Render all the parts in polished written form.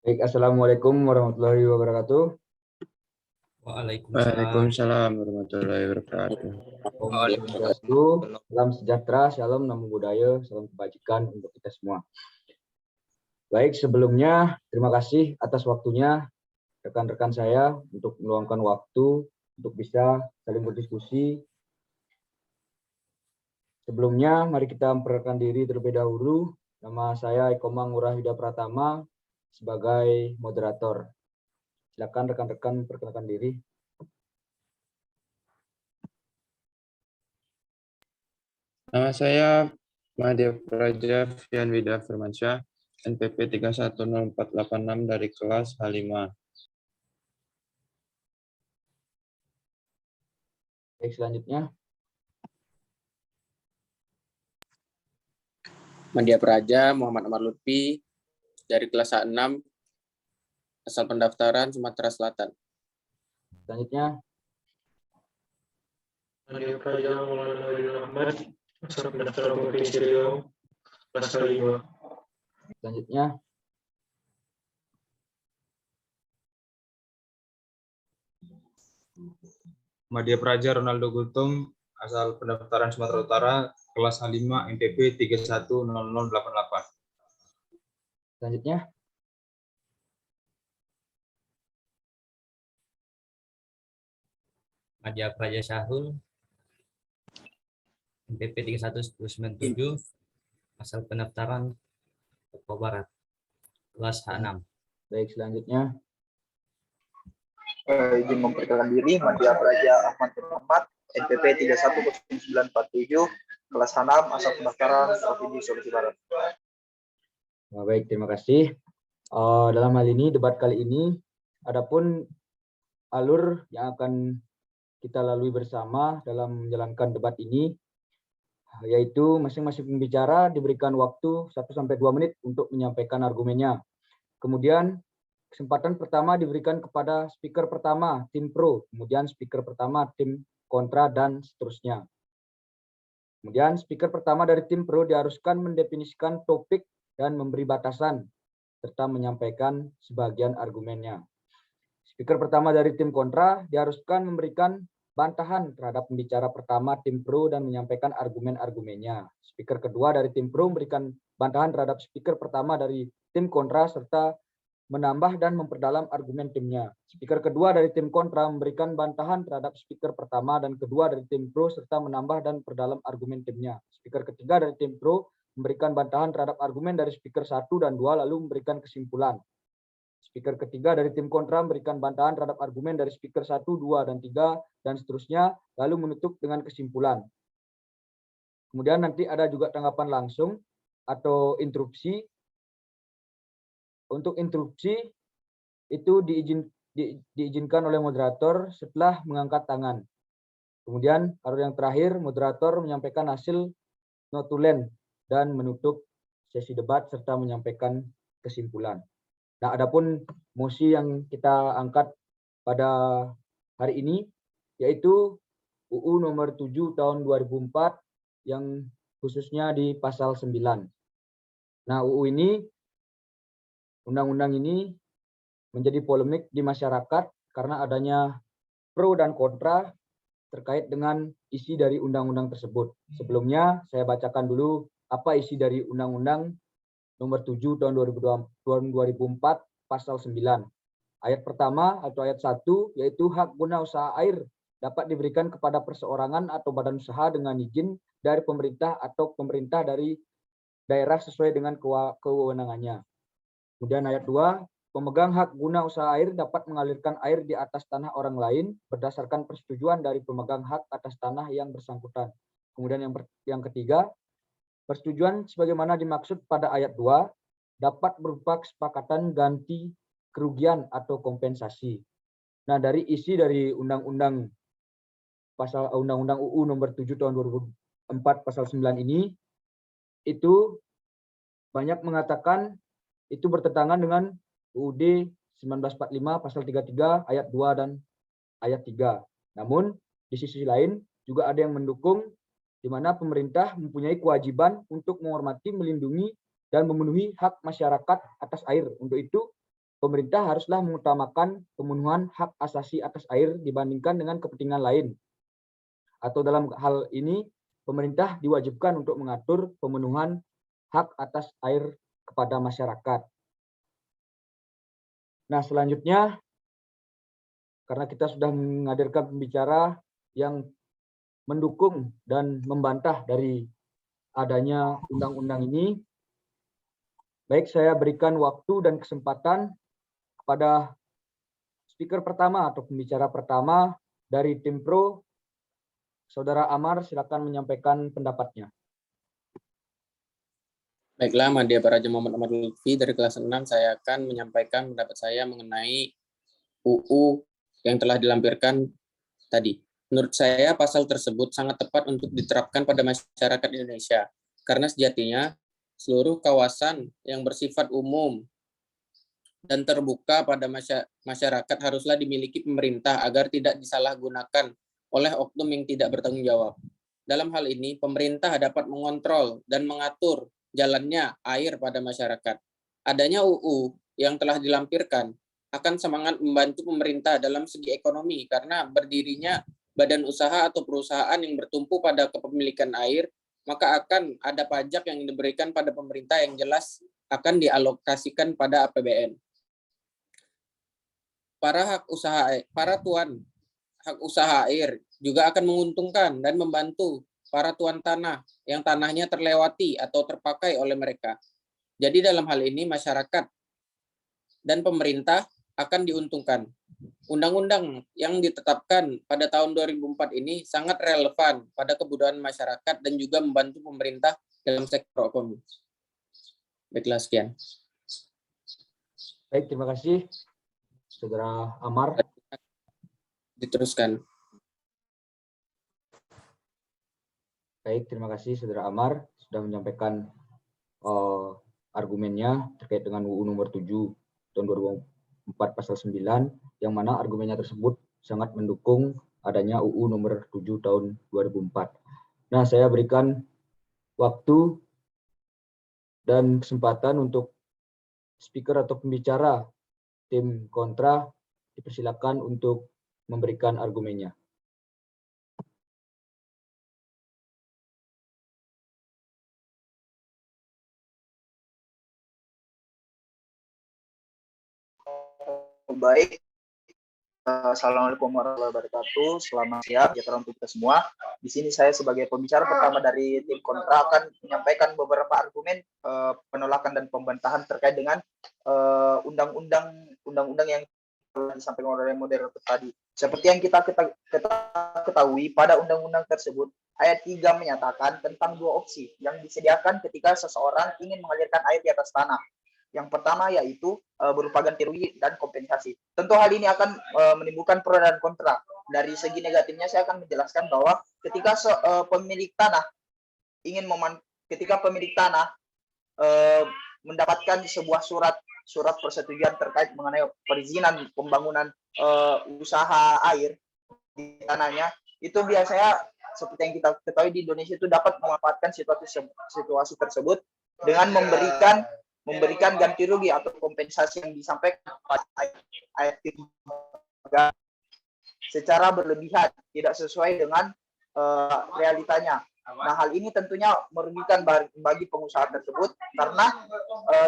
Baik, Assalamualaikum warahmatullahi wabarakatuh. Waalaikumsalam. Waalaikumsalam warahmatullahi wabarakatuh. Om Swastiastu, salam sejahtera, shalom, namo buddhaya, salam kebajikan untuk kita semua. Baik, sebelumnya terima kasih atas waktunya rekan-rekan saya untuk meluangkan waktu untuk bisa saling berdiskusi. Sebelumnya, mari kita memperkenalkan diri terlebih dahulu. Nama saya Ekomang Ngurah Pratama sebagai moderator. Silakan rekan-rekan memperkenalkan diri. Nama saya Madya Praja Fian Wida Firmansyah, NPP 310486 dari kelas H5. Baik, selanjutnya. Madya Praja Muhammad Amar Lutfi dari kelas A6 asal pendaftaran Sumatera Selatan. Selanjutnya. Madya Praja Muhammad Ahmad asal pendaftaran Provinsi Riau kelas 5. Selanjutnya. Madya Praja Ronaldo Gultom asal pendaftaran Sumatera Utara kelas A5 NPP 310088. Selanjutnya. Madya Praja Syahrul NPP 31197 asal pendaftaran Papua Barat kelas H6. Baik, selanjutnya. Izin memperkenalkan diri, Madya Praja Ahmad Muhammad, NPP 310947, kelas H6, asal pendaftaran Provinsi Sulawesi Barat. Nah, baik, terima kasih. Dalam hal ini, debat kali ini, adapun alur yang akan kita lalui bersama dalam menjalankan debat ini, yaitu masing-masing pembicara diberikan waktu 1-2 menit untuk menyampaikan argumennya. Kemudian kesempatan pertama diberikan kepada speaker pertama tim pro, kemudian speaker pertama tim kontra, dan seterusnya. Kemudian speaker pertama dari tim pro diharuskan mendefinisikan topik dan memberi batasan serta menyampaikan sebagian argumennya. Speaker pertama dari tim kontra diharuskan memberikan bantahan terhadap pembicara pertama tim pro dan menyampaikan argumen-argumennya. Speaker kedua dari tim pro memberikan bantahan terhadap speaker pertama dari tim kontra serta menambah dan memperdalam argumen timnya. Speaker kedua dari tim kontra memberikan bantahan terhadap speaker pertama dan kedua dari tim pro serta menambah dan memperdalam argumen timnya. Speaker ketiga dari tim pro memberikan bantahan terhadap argumen dari speaker 1 dan 2 lalu memberikan kesimpulan. Speaker ketiga dari tim kontra memberikan bantahan terhadap argumen dari speaker 1, 2, dan 3, dan seterusnya, lalu menutup dengan kesimpulan. Kemudian nanti ada juga tanggapan langsung atau interupsi. Untuk interupsi itu diizinkan oleh moderator setelah mengangkat tangan. Kemudian kalau yang terakhir, moderator menyampaikan hasil notulen dan menutup sesi debat serta menyampaikan kesimpulan. Nah, adapun mosi yang kita angkat pada hari ini yaitu UU nomor 7 tahun 2004 yang khususnya di pasal 9. Nah, undang-undang ini menjadi polemik di masyarakat karena adanya pro dan kontra terkait dengan isi dari undang-undang tersebut. Sebelumnya saya bacakan dulu apa isi dari undang-undang nomor 7 tahun 2004 pasal 9. Ayat pertama atau ayat 1 yaitu hak guna usaha air dapat diberikan kepada perseorangan atau badan usaha dengan izin dari pemerintah atau pemerintah dari daerah sesuai dengan kewenangannya. Kemudian ayat 2, pemegang hak guna usaha air dapat mengalirkan air di atas tanah orang lain berdasarkan persetujuan dari pemegang hak atas tanah yang bersangkutan. Kemudian yang ketiga, persetujuan sebagaimana dimaksud pada ayat 2 dapat berupa kesepakatan ganti kerugian atau kompensasi. Nah, dari isi dari undang-undang UU nomor 7 tahun 2004 pasal 9 ini itu banyak mengatakan itu bertentangan dengan UUD 1945 pasal 33 ayat 2 dan ayat 3. Namun di sisi lain juga ada yang mendukung di mana pemerintah mempunyai kewajiban untuk menghormati, melindungi, dan memenuhi hak masyarakat atas air. Untuk itu, pemerintah haruslah mengutamakan pemenuhan hak asasi atas air dibandingkan dengan kepentingan lain. Atau dalam hal ini, pemerintah diwajibkan untuk mengatur pemenuhan hak atas air kepada masyarakat. Nah, selanjutnya, karena kita sudah menghadirkan pembicara yang mendukung dan membantah dari adanya undang-undang ini, baik saya berikan waktu dan kesempatan kepada speaker pertama atau pembicara pertama dari tim pro, Saudara Amar, silakan menyampaikan pendapatnya. Baiklah, Madya Praja Muhammad Ahmad Lutfi dari kelas 6, saya akan menyampaikan pendapat saya mengenai UU yang telah dilampirkan tadi. Menurut saya, pasal tersebut sangat tepat untuk diterapkan pada masyarakat Indonesia, karena sejatinya seluruh kawasan yang bersifat umum dan terbuka pada masyarakat haruslah dimiliki pemerintah agar tidak disalahgunakan oleh oknum yang tidak bertanggung jawab. Dalam hal ini, pemerintah dapat mengontrol dan mengatur jalannya air pada masyarakat. Adanya UU yang telah dilampirkan akan semangat membantu pemerintah dalam segi ekonomi karena berdirinya badan usaha atau perusahaan yang bertumpu pada kepemilikan air, maka akan ada pajak yang diberikan pada pemerintah yang jelas akan dialokasikan pada APBN. Para tuan hak usaha air juga akan menguntungkan dan membantu para tuan tanah yang tanahnya terlewati atau terpakai oleh mereka. Jadi dalam hal ini masyarakat dan pemerintah akan diuntungkan. Undang-undang yang ditetapkan pada tahun 2004 ini sangat relevan pada kebutuhan masyarakat dan juga membantu pemerintah dalam sektor ekonomi. Baiklah, sekian. Baik, terima kasih, Saudara Amar. Diteruskan. Baik, terima kasih Saudara Amar sudah menyampaikan argumennya terkait dengan UU nomor 7 tahun 2004 pasal 9, yang mana argumennya tersebut sangat mendukung adanya UU nomor 7 tahun 2004. Nah, saya berikan waktu dan kesempatan untuk speaker atau pembicara tim kontra, dipersilakan untuk memberikan argumennya. Baik, Assalamualaikum warahmatullahi wabarakatuh. Selamat siang, sejahtera untuk kita semua. Di sini saya sebagai pembicara pertama dari tim kontra akan menyampaikan beberapa argumen penolakan dan pembantahan terkait dengan undang-undang yang telah disampaikan oleh moderator tadi. Seperti yang kita ketahui, pada undang-undang tersebut ayat 3 menyatakan tentang dua opsi yang disediakan ketika seseorang ingin mengalirkan air di atas tanah. Yang pertama yaitu berupa ganti rugi dan kompensasi. Tentu hal ini akan menimbulkan pro dan kontra. Dari segi negatifnya saya akan menjelaskan bahwa ketika pemilik tanah mendapatkan sebuah surat persetujuan terkait mengenai perizinan pembangunan usaha air di tanahnya, itu biasanya seperti yang kita ketahui di Indonesia itu dapat memanfaatkan situasi tersebut dengan memberikan ganti rugi atau kompensasi yang disampaikan pada ayat 3 secara berlebihan, tidak sesuai dengan realitanya. Nah, hal ini tentunya merugikan bagi pengusaha tersebut karena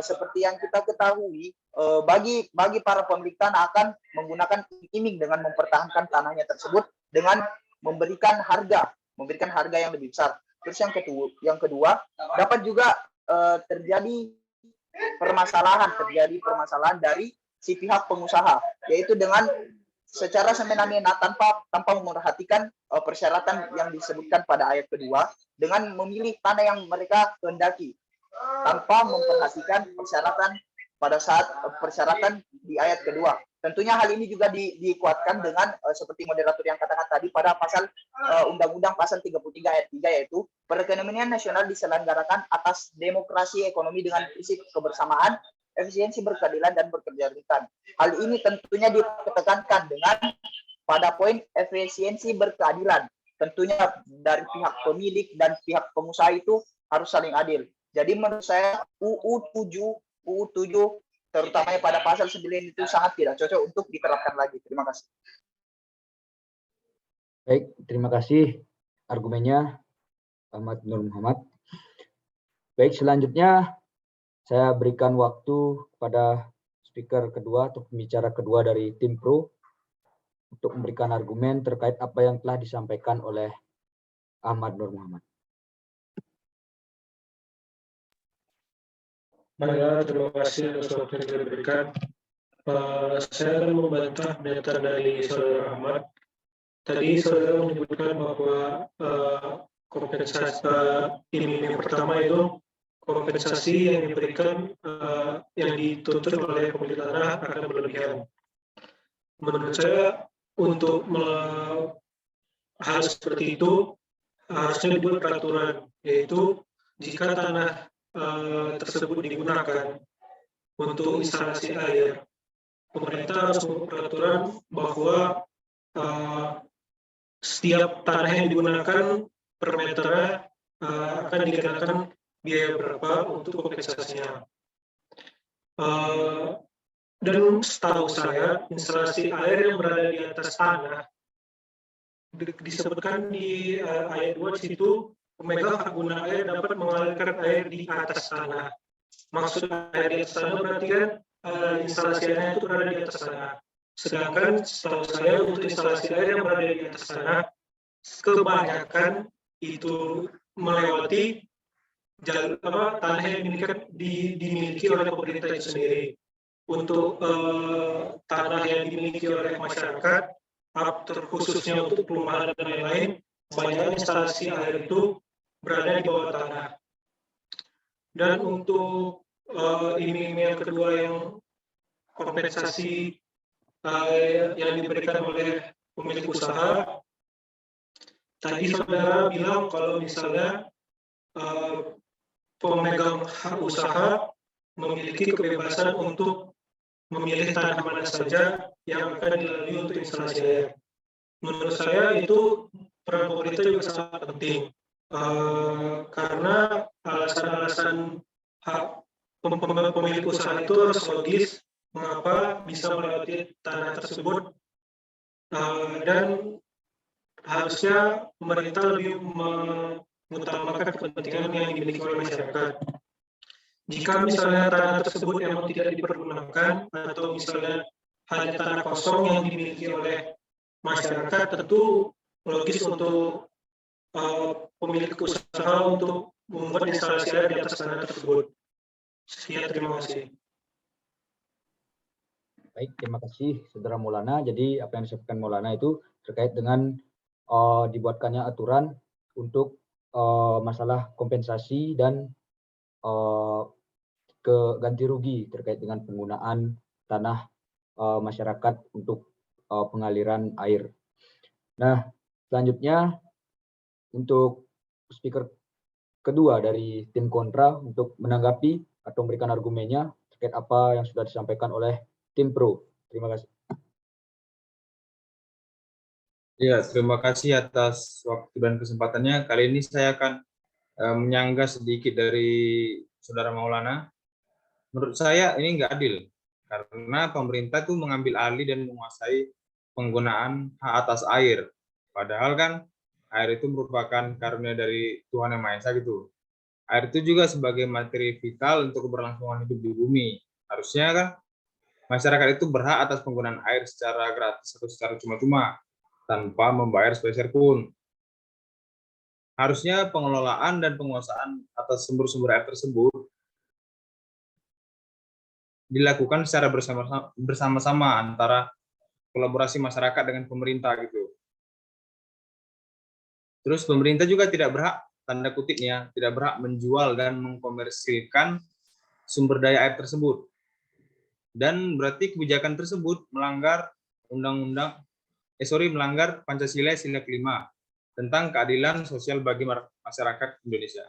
seperti yang kita ketahui, bagi para pemilik tanah akan menggunakan iming dengan mempertahankan tanahnya tersebut dengan memberikan harga yang lebih besar. Terus yang kedua dapat juga terjadi permasalahan dari si pihak pengusaha, yaitu dengan secara semena-mena tanpa memerhatikan persyaratan yang disebutkan pada ayat kedua dengan memilih tanah yang mereka kehendaki tanpa memperhatikan persyaratan pada saat persyaratan di ayat kedua. Tentunya hal ini juga dikuatkan dengan seperti moderator yang katakan tadi pada pasal Undang-Undang pasal 33 ayat 3, yaitu perekonomian nasional diselenggarakan atas demokrasi ekonomi dengan prinsip kebersamaan, efisiensi, berkeadilan, dan berkelanjutan. Hal ini tentunya ditekankan dengan pada poin efisiensi berkeadilan. Tentunya dari pihak pemilik dan pihak pengusaha itu harus saling adil. Jadi menurut saya UU 7 terutamanya pada pasal 9 itu sangat tidak cocok untuk diterapkan lagi. Terima kasih. Baik, terima kasih argumennya Ahmad Nur Muhammad. Baik, selanjutnya saya berikan waktu kepada speaker kedua atau pembicara kedua dari tim pro untuk memberikan argumen terkait apa yang telah disampaikan oleh Ahmad Nur Muhammad. Baiklah, terima kasih atas waktu yang diberikan. Saya akan membantah pernyataan dari Saudara Ahmad. Tadi Saudara menyebutkan bahwa kompensasi yang pertama itu kompensasi yang diberikan yang dituntut oleh pemilik tanah akan berlebihan. Menurut saya untuk hal seperti itu harusnya dibuat peraturan, yaitu jika tanah tersebut digunakan untuk instalasi air, pemerintah harus membuat peraturan bahwa setiap tanah yang digunakan per meternya akan dikenakan biaya berapa untuk kompensasinya. Dan setahu saya, instalasi air yang berada di atas tanah disebutkan di ayat 2 situ, pemegang hak guna air dapat mengalirkan air di atas tanah. Maksud air di atas tanah berarti kan instalasi airnya itu berada di atas tanah. Sedangkan setahu saya untuk instalasi air yang berada di atas tanah, kebanyakan itu melewati tanah yang dimiliki oleh pemerintah itu sendiri. Untuk tanah yang dimiliki oleh masyarakat, terkhususnya untuk perumahan dan lain-lain, banyak instalasi air itu berada di bawah tanah. Dan untuk yang kedua yang kompensasi yang diberikan oleh pemilik usaha, tadi saudara bilang kalau misalnya pemegang hak usaha memiliki kebebasan untuk memilih tanah mana saja yang akan dilalui untuk instalasi air. Menurut saya itu peran pemerintah juga sangat penting, karena alasan-alasan hak pemilik usaha itu harus logis mengapa bisa melewati tanah tersebut, dan harusnya pemerintah lebih mengutamakan kepentingan yang dimiliki oleh masyarakat. Jika misalnya tanah tersebut memang tidak dipergunakan atau misalnya hanya tanah kosong yang dimiliki oleh masyarakat, tentu logis untuk pemilik usaha untuk membuat instalasi air di atas tanah tersebut. Sekian, terima kasih. Baik, terima kasih Saudara Maulana. Jadi apa yang disampaikan Maulana itu terkait dengan dibuatkannya aturan untuk masalah kompensasi dan ganti rugi terkait dengan penggunaan tanah masyarakat untuk pengaliran air. Nah, selanjutnya untuk speaker kedua dari tim kontra untuk menanggapi atau memberikan argumennya terkait apa yang sudah disampaikan oleh tim pro. Terima kasih. Ya, terima kasih atas waktu dan kesempatannya. Kali ini saya akan menyanggah sedikit dari Saudara Maulana. Menurut saya ini nggak adil, karena pemerintah itu mengambil alih dan menguasai penggunaan hak atas air. Padahal kan air itu merupakan karunia dari Tuhan Yang Maha Esa gitu. Air itu juga sebagai materi vital untuk keberlangsungan hidup di bumi. Harusnya kan masyarakat itu berhak atas penggunaan air secara gratis atau secara cuma-cuma, tanpa membayar sepeser pun. Harusnya pengelolaan dan penguasaan atas sumber-sumber air tersebut dilakukan secara bersama-sama antara kolaborasi masyarakat dengan pemerintah gitu. Terus pemerintah juga tidak berhak, tanda kutipnya, tidak berhak menjual dan mengkomersilkan sumber daya air tersebut. Dan berarti kebijakan tersebut melanggar melanggar Pancasila Sila kelima tentang keadilan sosial bagi masyarakat Indonesia.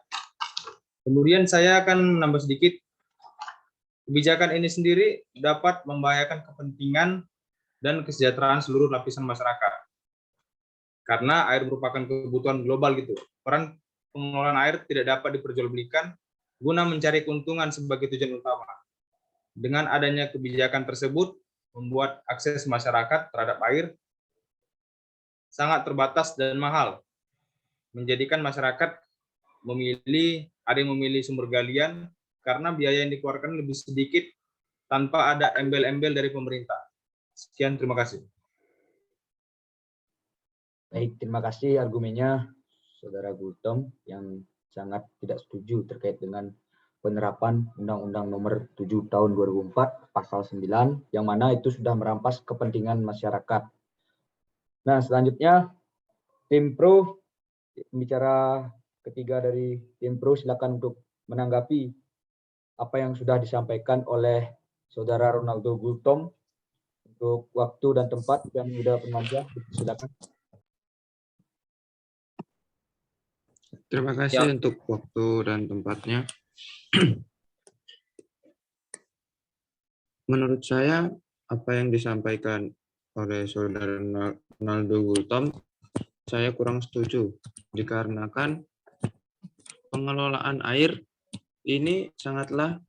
Kemudian saya akan menambah sedikit. Kebijakan ini sendiri dapat membahayakan kepentingan dan kesejahteraan seluruh lapisan masyarakat. Karena air merupakan kebutuhan global gitu. Peran pengelolaan air tidak dapat diperjualbelikan guna mencari keuntungan sebagai tujuan utama. Dengan adanya kebijakan tersebut, membuat akses masyarakat terhadap air sangat terbatas dan mahal, menjadikan masyarakat ada yang memilih sumber galian karena biaya yang dikeluarkan lebih sedikit tanpa ada embel-embel dari pemerintah. Sekian, terima kasih. Baik, terima kasih argumennya Saudara Gultom yang sangat tidak setuju terkait dengan penerapan Undang-Undang Nomor 7 Tahun 2004 Pasal 9 yang mana itu sudah merampas kepentingan masyarakat. Nah, selanjutnya tim pro, pembicara ketiga dari tim pro, silakan untuk menanggapi apa yang sudah disampaikan oleh Saudara Ronaldo Gultom. Untuk waktu dan tempat yang sudah Firmansyah, silakan. Terima kasih untuk waktu dan tempatnya. Menurut saya, apa yang disampaikan oleh Saudara Ronaldo Gultom, saya kurang setuju. Dikarenakan pengelolaan air ini sangatlah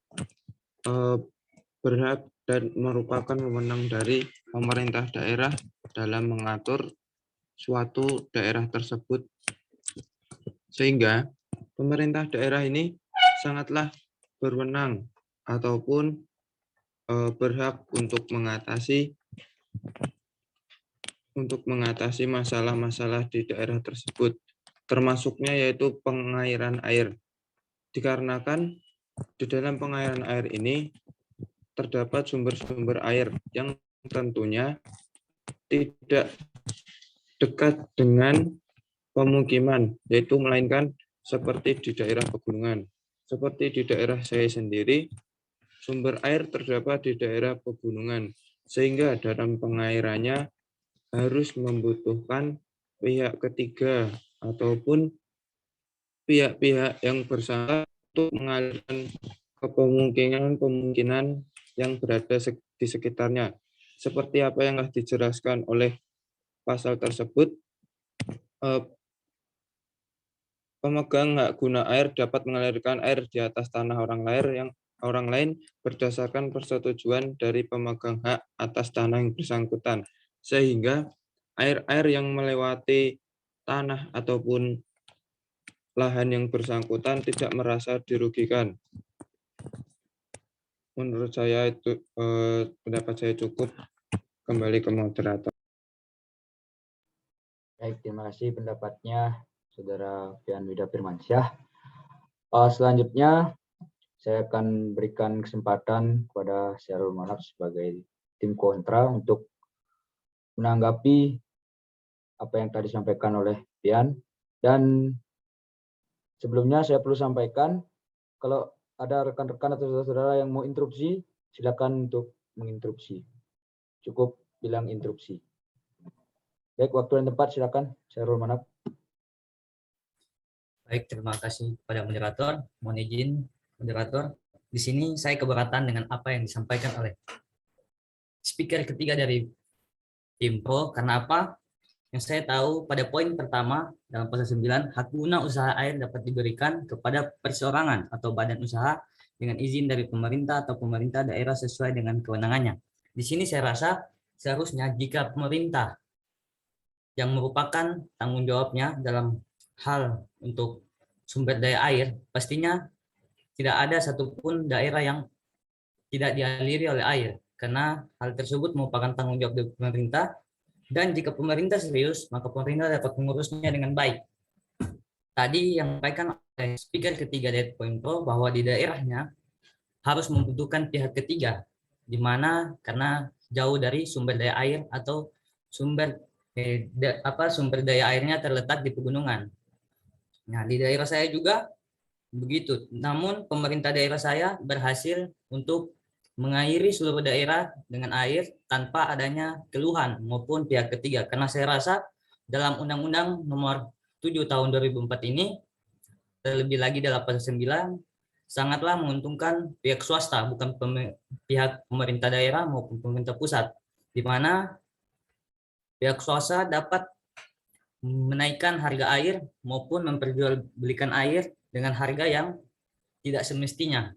berhak dan merupakan wewenang dari pemerintah daerah dalam mengatur suatu daerah tersebut. Sehingga pemerintah daerah ini sangatlah berwenang ataupun berhak untuk mengatasi masalah-masalah di daerah tersebut, termasuknya yaitu pengairan air. Dikarenakan di dalam pengairan air ini terdapat sumber-sumber air yang tentunya tidak dekat dengan pemukiman, yaitu melainkan seperti di daerah pegunungan. Seperti di daerah saya sendiri, sumber air terdapat di daerah pegunungan, sehingga dalam pengairannya harus membutuhkan pihak ketiga ataupun pihak-pihak yang bersangkutan untuk mengalirkan ke kemungkinan yang berada di sekitarnya. Seperti apa yang telah dijelaskan oleh pasal tersebut, pemegang hak guna air dapat mengalirkan air di atas tanah orang lain berdasarkan persetujuan dari pemegang hak atas tanah yang bersangkutan, sehingga air-air yang melewati tanah ataupun lahan yang bersangkutan tidak merasa dirugikan. Menurut saya itu pendapat saya cukup. Kembali ke moderator. Baik, terima kasih pendapatnya Saudara Fian Wida Firmansyah. Selanjutnya saya akan berikan kesempatan kepada Syarul Manaf sebagai tim kontra untuk menanggapi apa yang tadi disampaikan oleh Fian. Dan sebelumnya saya perlu sampaikan, kalau ada rekan-rekan atau saudara-saudara yang mau interupsi, silakan untuk menginterupsi. Cukup bilang interupsi. Baik, waktu dan tempat silakan, Syarul Manaf. Baik, terima kasih kepada moderator. Mohon izin, moderator. Di sini saya keberatan dengan apa yang disampaikan oleh speaker ketiga dari tim pro. Karena apa? Yang saya tahu pada poin pertama dalam pasal 9, hak guna usaha air dapat diberikan kepada perseorangan atau badan usaha dengan izin dari pemerintah atau pemerintah daerah sesuai dengan kewenangannya. Di sini saya rasa seharusnya jika pemerintah yang merupakan tanggung jawabnya dalam hal untuk sumber daya air, pastinya tidak ada satupun daerah yang tidak dialiri oleh air, karena hal tersebut merupakan tanggung jawab dari pemerintah, dan jika pemerintah serius, maka pemerintah dapat mengurusnya dengan baik. Tadi yang disampaikan oleh speaker ketiga dari Poin Pro bahwa di daerahnya harus membutuhkan pihak ketiga, di mana karena jauh dari sumber daya air atau sumber daya airnya terletak di pegunungan. Nah, di daerah saya juga begitu. Namun pemerintah daerah saya berhasil untuk mengairi seluruh daerah dengan air tanpa adanya keluhan maupun pihak ketiga. Karena saya rasa dalam Undang-Undang Nomor 7 Tahun 2004 ini, terlebih lagi dalam pasal 9, sangatlah menguntungkan pihak swasta, bukan pihak pemerintah daerah maupun pemerintah pusat, di mana pihak swasta dapat menaikkan harga air maupun memperjualbelikan air dengan harga yang tidak semestinya.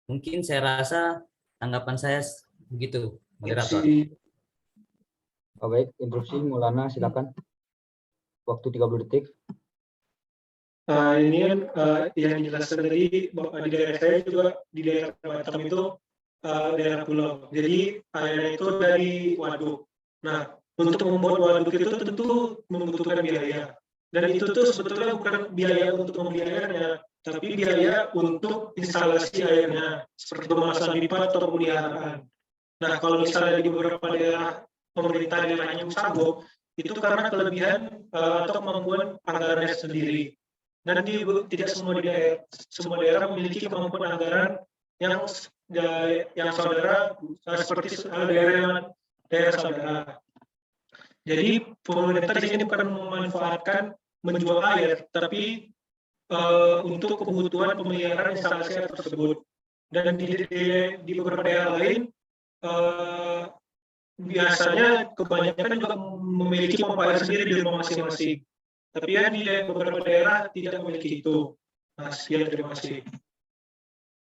Mungkin saya rasa Tanggapan saya begitu, moderator. Oh, baik, interupsi Maulana silakan. Waktu 30 detik. Ini kan yang dijelaskan tadi bahwa di daerah saya juga di daerah Batam itu daerah pulau. Jadi airnya itu dari waduk. Nah, untuk membuat waduk itu tentu membutuhkan biaya. Dan itu tuh sebetulnya bukan biaya untuk membeli airnya, tapi biaya untuk instalasi airnya, seperti pemasangan pipa atau pemeliharaan. Nah, kalau misalnya di beberapa daerah pemerintah daerahnya Usagok, itu karena kelebihan atau kemampuan anggarannya sendiri. Dan tidak semua daerah memiliki kemampuan anggaran yang saudara seperti daerah saudara. Jadi pemerintah di sini bukan memanfaatkan menjual air, tapi untuk kebutuhan pemeliharaan instalasi air tersebut. Dan di beberapa daerah lain biasanya kebanyakan juga memiliki pompa air sendiri di rumah masing-masing. Tapi ya di beberapa daerah tidak memiliki itu. Nah, sekian, terima kasih.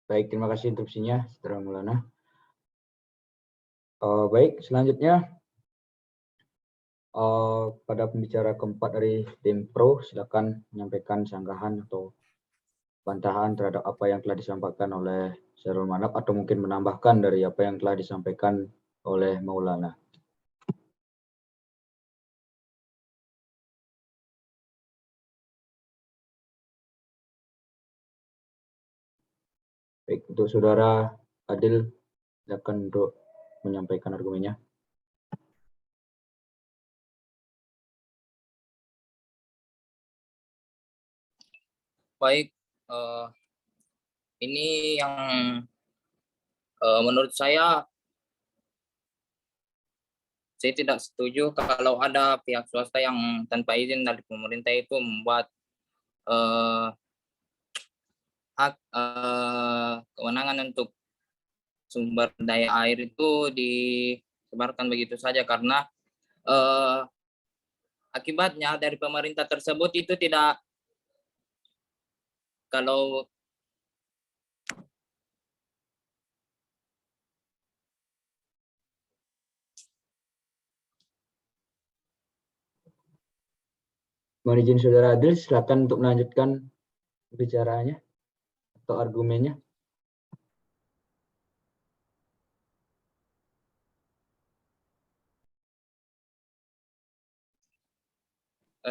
Baik, terima kasih interupsinya, Saudara Maulana. Baik, selanjutnya pada pembicara keempat dari tim Pro, silakan menyampaikan sanggahan atau bantahan terhadap apa yang telah disampaikan oleh Syahrul Manaf atau mungkin menambahkan dari apa yang telah disampaikan oleh Maulana. Baik, untuk Saudara Adil, silakan untuk menyampaikan argumennya. Baik, ini yang menurut saya tidak setuju kalau ada pihak swasta yang tanpa izin dari pemerintah itu membuat hak kewenangan untuk sumber daya air itu disebarkan begitu saja, karena akibatnya dari pemerintah tersebut itu tidak, kalau Mohon izin Saudara Adil, silakan untuk melanjutkan bicaraannya atau argumennya.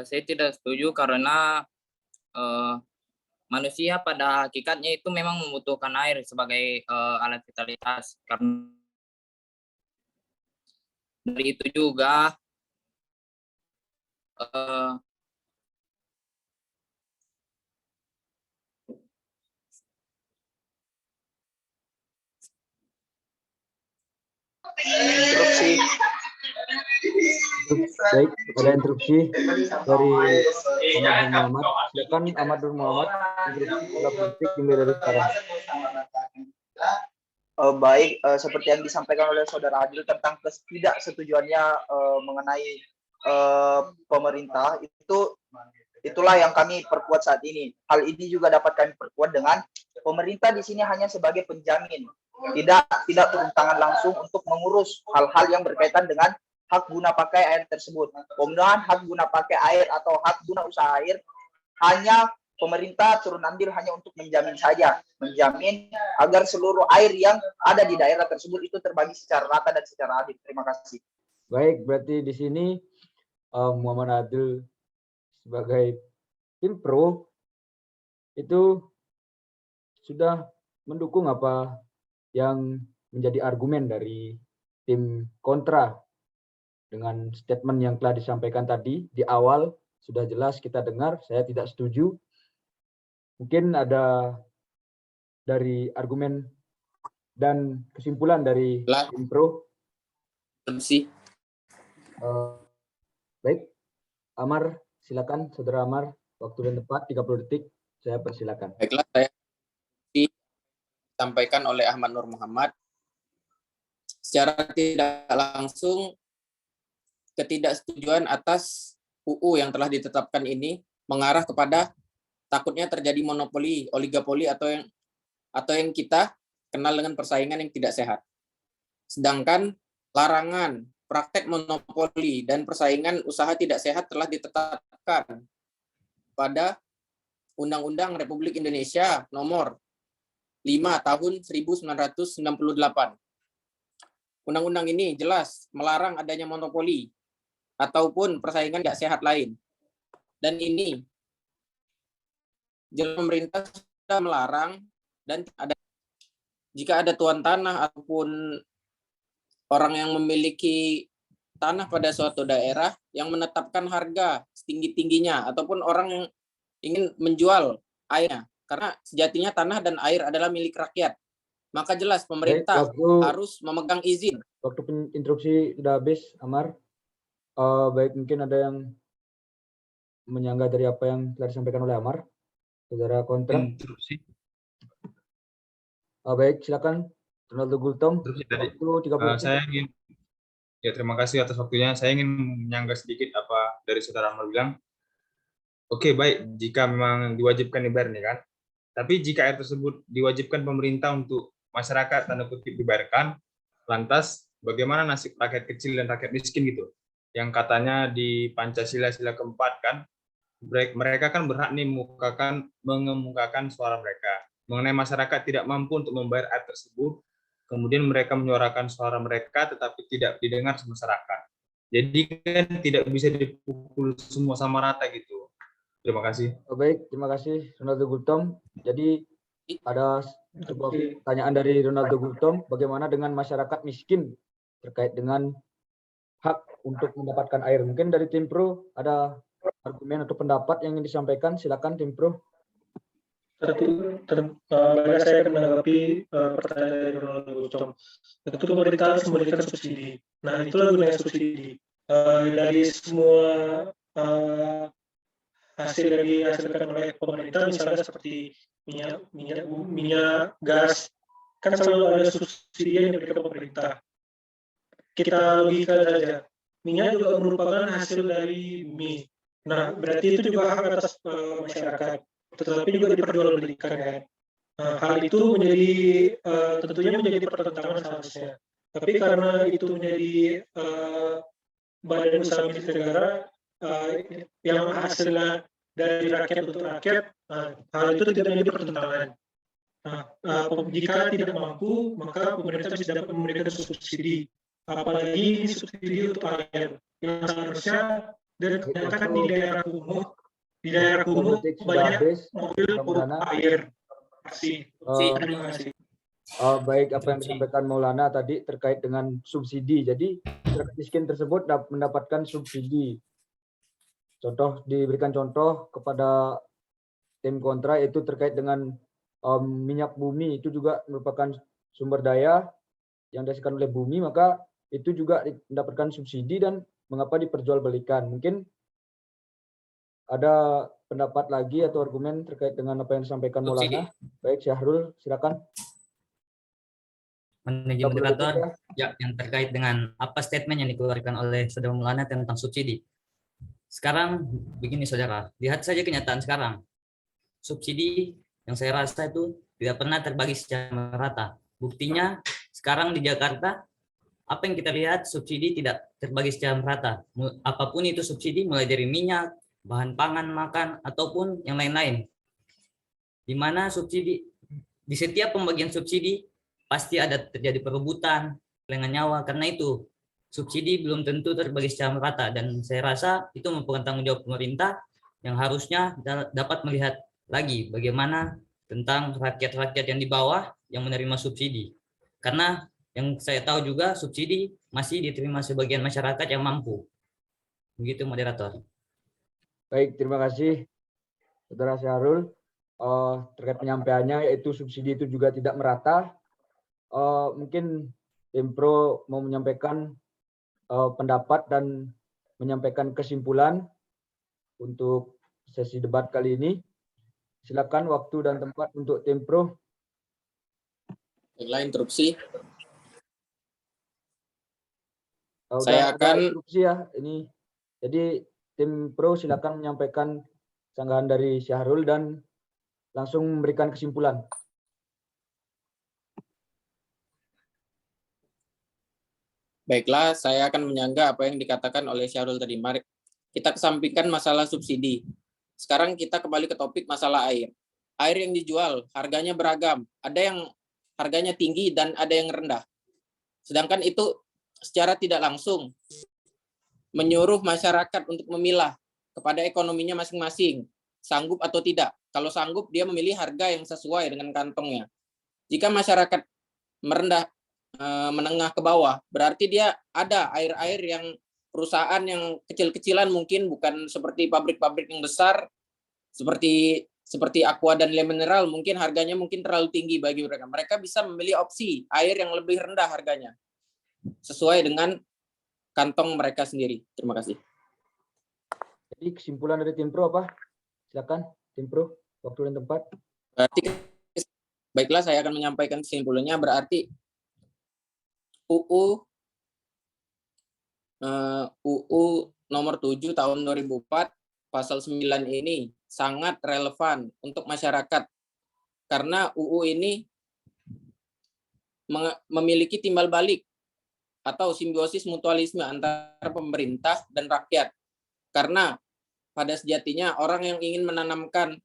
saya tidak setuju karena manusia pada hakikatnya itu memang membutuhkan air sebagai alat vitalitas. Karena dari itu juga Interupsi. Baik, ada interupsi dari Ahmad Nur Muhammad. Silakan Ahmad Nur Muhammad, interupsi dimulai dari sekarang. Baik, seperti yang disampaikan oleh Saudara Adil tentang ketidaksetujuannya mengenai pemerintah, itulah yang kami perkuat saat ini. Hal ini juga dapat kami perkuat dengan pemerintah di sini hanya sebagai penjamin, tidak turun tangan langsung untuk mengurus hal-hal yang berkaitan dengan hak guna pakai air tersebut. Penggunaan hak guna pakai air atau hak guna usaha air hanya pemerintah turun andil hanya untuk menjamin saja, menjamin agar seluruh air yang ada di daerah tersebut itu terbagi secara rata dan secara adil. Terima kasih. Baik, berarti di sini Muhammad Adil sebagai tim Pro itu sudah mendukung apa yang menjadi argumen dari tim kontra dengan statement yang telah disampaikan tadi di awal. Sudah jelas kita dengar, saya tidak setuju. Mungkin ada dari argumen dan kesimpulan dari tim Pro. Baik, Amar, silakan Saudara Amar, waktu dan tempat 30 detik, saya persilakan. Baiklah, saya disampaikan oleh Ahmad Nur Muhammad. Secara tidak langsung, ketidaksetujuan atas UU yang telah ditetapkan ini mengarah kepada takutnya terjadi monopoli, oligopoli atau yang kita kenal dengan persaingan yang tidak sehat. Sedangkan larangan praktek monopoli dan persaingan usaha tidak sehat telah ditetapkan pada Undang-Undang Republik Indonesia Nomor 5 Tahun 1998. Undang-undang ini jelas melarang adanya monopoli ataupun persaingan tidak sehat lain. Dan ini jelas pemerintah sudah melarang, dan jika ada tuan tanah ataupun orang yang memiliki tanah pada suatu daerah yang menetapkan harga setinggi-tingginya, ataupun orang yang ingin menjual airnya, karena sejatinya tanah dan air adalah milik rakyat, maka jelas pemerintah harus memegang izin. Waktu interupsi sudah habis, Amar. Baik, mungkin ada yang menyanggah dari apa yang telah disampaikan oleh Amar. Saudara kontra. Interupsi. Baik, silakan. Ronaldo Gultom. Waktu 30. Saya ingin, ya terima kasih atas waktunya. Saya ingin menyanggah sedikit apa dari saudara Amar bilang. Oke, baik, jika memang diwajibkan dibayar nih kan. Tapi jika air tersebut diwajibkan pemerintah untuk masyarakat tanda kutip dibayarkan, lantas bagaimana nasib rakyat kecil dan rakyat miskin gitu? Yang katanya di Pancasila sila keempat kan, mereka kan berhak nih mengemukakan suara mereka mengenai masyarakat tidak mampu untuk membayar air tersebut. Kemudian mereka menyuarakan suara mereka tetapi tidak didengar masyarakat. Jadi kan tidak bisa dipukul semua sama rata gitu. Terima kasih. Baik, terima kasih Ronaldo Gultom. Jadi ada sebuah pertanyaan dari Ronaldo Gultom, bagaimana dengan masyarakat miskin terkait dengan hak untuk mendapatkan air? Mungkin dari tim Pro ada argumen atau pendapat yang ingin disampaikan, silakan tim Pro. Baiklah, saya akan menanggapi pertanyaan dari Ronaldo Gultom. Tentu pemerintah harus memberikan subsidi. Nah, itulah gunanya subsidi. Dari semua hasil yang dihasilkan oleh pemerintah, misalnya seperti minyak, gas, kan selalu ada subsidi yang diberikan pemerintah. Kita logika saja, minyak juga merupakan hasil dari bumi. Nah, berarti itu juga hak atas masyarakat, tetapi juga diperjualbelikan kan. Hal itu menjadi tentunya menjadi pertentangan seharusnya. Tapi karena itu menjadi badan usaha milik negara, yang hasilnya dari rakyat untuk rakyat, hal itu tidak menjadi pertentangan. Jika tidak mampu, maka pemerintah bisa dapat memberikan subsidi. Apalagi subsidi untuk air yang seharusnya dan kebanyakan di daerah kumuh banyak mobil air. Terima kasih. Baik, apa yang disampaikan Maulana tadi terkait dengan subsidi. Jadi masyarakat miskin tersebut mendapatkan subsidi. Diberikan contoh kepada tim kontra itu terkait dengan minyak bumi, itu juga merupakan sumber daya yang dihasilkan oleh bumi, maka itu juga mendapatkan subsidi dan mengapa diperjualbelikan. Mungkin ada pendapat lagi atau argumen terkait dengan apa yang disampaikan Maulana. Baik, Syahrul, silakan. Manajemen moderator, ya, yang terkait dengan apa statement yang dikeluarkan oleh saudara Maulana tentang subsidi. Sekarang begini saudara, lihat saja kenyataan sekarang. Subsidi yang saya rasa itu tidak pernah terbagi secara merata. Buktinya sekarang di Jakarta, apa yang kita lihat subsidi tidak terbagi secara merata. Apapun itu subsidi, mulai dari minyak, bahan pangan, makan, ataupun yang lain-lain. Di mana subsidi, di setiap pembagian subsidi, pasti ada terjadi perebutan, dengan nyawa. Karena itu, subsidi belum tentu terbagi secara merata, dan saya rasa itu merupakan tanggung jawab pemerintah yang harusnya dapat melihat lagi bagaimana tentang rakyat-rakyat yang di bawah yang menerima subsidi. Karena yang saya tahu juga subsidi masih diterima sebagian masyarakat yang mampu. Begitu moderator. Baik, terima kasih Saudara Syahrul. Terkait penyampaiannya, yaitu subsidi itu juga tidak merata. Mungkin tim Pro mau menyampaikan pendapat dan menyampaikan kesimpulan untuk sesi debat kali ini. Silakan waktu dan tempat untuk tim Pro. Baiklah, interupsi. Saya akan interupsi ya ini. Jadi tim Pro silakan menyampaikan sanggahan dari Syahrul dan langsung memberikan kesimpulan. Baiklah, saya akan menyanggah apa yang dikatakan oleh Syahrul tadi. Mari kita kesampingkan masalah subsidi. Sekarang kita kembali ke topik masalah air. Air yang dijual harganya beragam. Ada yang harganya tinggi dan ada yang rendah. Sedangkan itu secara tidak langsung menyuruh masyarakat untuk memilah kepada ekonominya masing-masing, sanggup atau tidak. Kalau sanggup, dia memilih harga yang sesuai dengan kantongnya. Jika masyarakat menengah ke bawah, berarti dia ada air-air yang perusahaan yang kecil-kecilan, mungkin bukan seperti pabrik-pabrik yang besar, seperti Aqua dan Le Mineral, mungkin harganya mungkin terlalu tinggi bagi mereka. Mereka bisa memilih opsi air yang lebih rendah harganya, sesuai dengan kantong mereka sendiri. Terima kasih. Jadi kesimpulan dari tim pro apa? Silakan tim pro, waktu dan tempat. Berarti, baiklah, saya akan menyampaikan kesimpulannya. Berarti UU nomor 7 tahun 2004 pasal 9 ini sangat relevan untuk masyarakat, karena UU ini memiliki timbal balik atau simbiosis mutualisme antara pemerintah dan rakyat. Karena pada sejatinya orang yang ingin menanamkan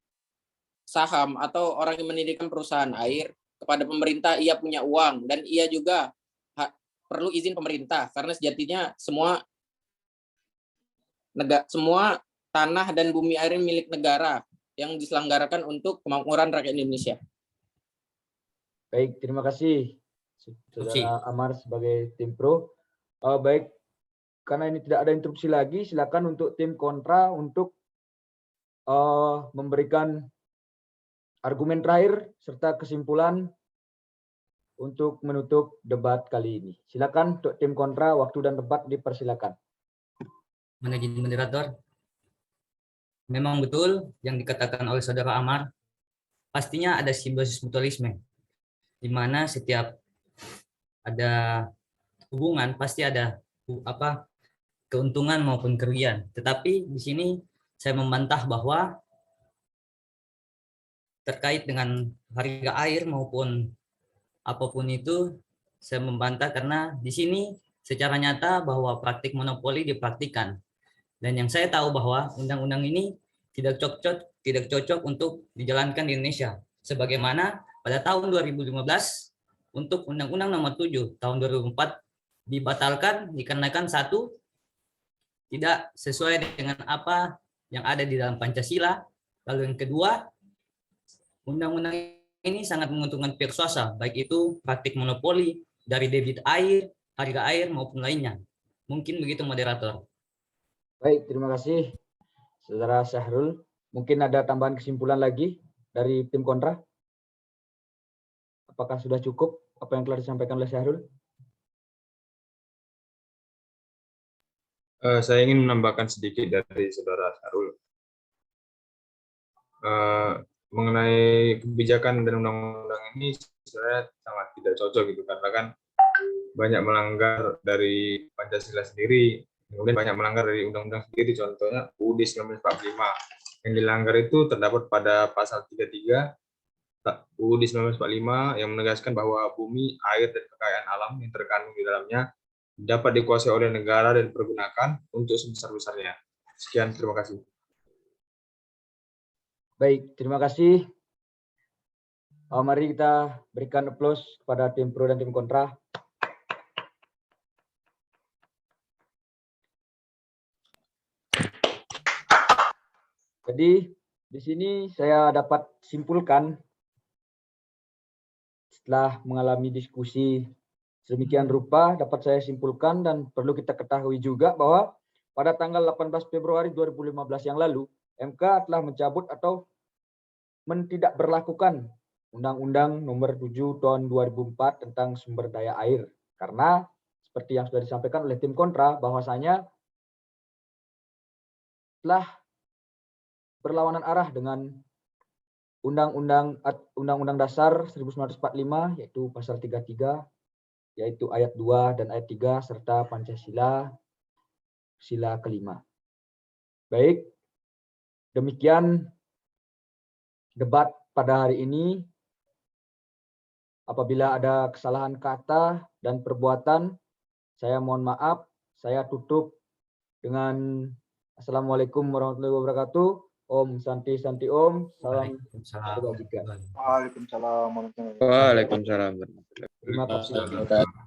saham atau orang yang mendirikan perusahaan air kepada pemerintah, ia punya uang dan ia juga perlu izin pemerintah, karena sejatinya semua tanah dan bumi air milik negara yang diselenggarakan untuk kemakmuran rakyat Indonesia. Baik, terima kasih Saudara Amar sebagai tim pro. Baik, karena ini tidak ada interupsi lagi, silakan untuk tim kontra untuk memberikan argumen terakhir serta kesimpulan untuk menutup debat kali ini. Silakan untuk tim kontra, waktu dan tempat dipersilakan. Manajemen moderator, memang betul yang dikatakan oleh Saudara Amar, pastinya ada simbiosis mutualisme, di mana setiap ada hubungan pasti ada keuntungan maupun kerugian. Tetapi di sini saya membantah bahwa terkait dengan harga air maupun apapun itu, saya membantah karena di sini secara nyata bahwa praktik monopoli dipraktikkan. Dan yang saya tahu bahwa undang-undang ini tidak cocok untuk dijalankan di Indonesia. Sebagaimana pada tahun 2015 untuk Undang-Undang Nomor 7 tahun 2004 dibatalkan dikarenakan satu, tidak sesuai dengan apa yang ada di dalam Pancasila. Lalu yang kedua, undang-undang ini sangat menguntungkan pihak swasta, baik itu praktik monopoli dari debit air, harga air maupun lainnya. Mungkin begitu moderator. Baik, terima kasih Saudara Syahrul. Mungkin ada tambahan kesimpulan lagi dari tim kontra? Apakah sudah cukup apa yang telah disampaikan oleh Syahrul? Saya ingin menambahkan sedikit dari Saudara Syahrul. Mengenai kebijakan dan undang-undang ini sebenarnya sangat tidak cocok gitu, karena kan banyak melanggar dari Pancasila sendiri, kemudian banyak melanggar dari undang-undang sendiri. Contohnya UUD 1945 yang dilanggar itu terdapat pada pasal 33 UUD 1945 yang menegaskan bahwa bumi, air, dan kekayaan alam yang terkandung di dalamnya dapat dikuasai oleh negara dan dipergunakan untuk sebesar-besarnya. Sekian, terima kasih. Baik, terima kasih. Mari kita berikan aplaus kepada tim pro dan tim kontra. Jadi di sini saya dapat simpulkan setelah mengalami diskusi sedemikian rupa, dapat saya simpulkan dan perlu kita ketahui juga bahwa pada tanggal 18 Februari 2015 yang lalu, MK telah mencabut atau tidak berlakukan Undang-Undang Nomor 7 Tahun 2004 tentang sumber daya air. Karena seperti yang sudah disampaikan oleh tim kontra, bahwasanya telah berlawanan arah dengan Undang-Undang Dasar 1945, yaitu pasal 33, yaitu ayat 2 dan ayat 3, serta Pancasila sila kelima. Baik, demikian debat pada hari ini. Apabila ada kesalahan kata dan perbuatan, Saya mohon maaf, saya tutup dengan Assalamualaikum warahmatullahi wabarakatuh. Om Santi Santi Om. Salam Waalaikumsalam. kebajikan. Waalaikumsalam warahmatullahi wabarakatuh. Waalaikumsalam. Terima kasih. Terima kasih.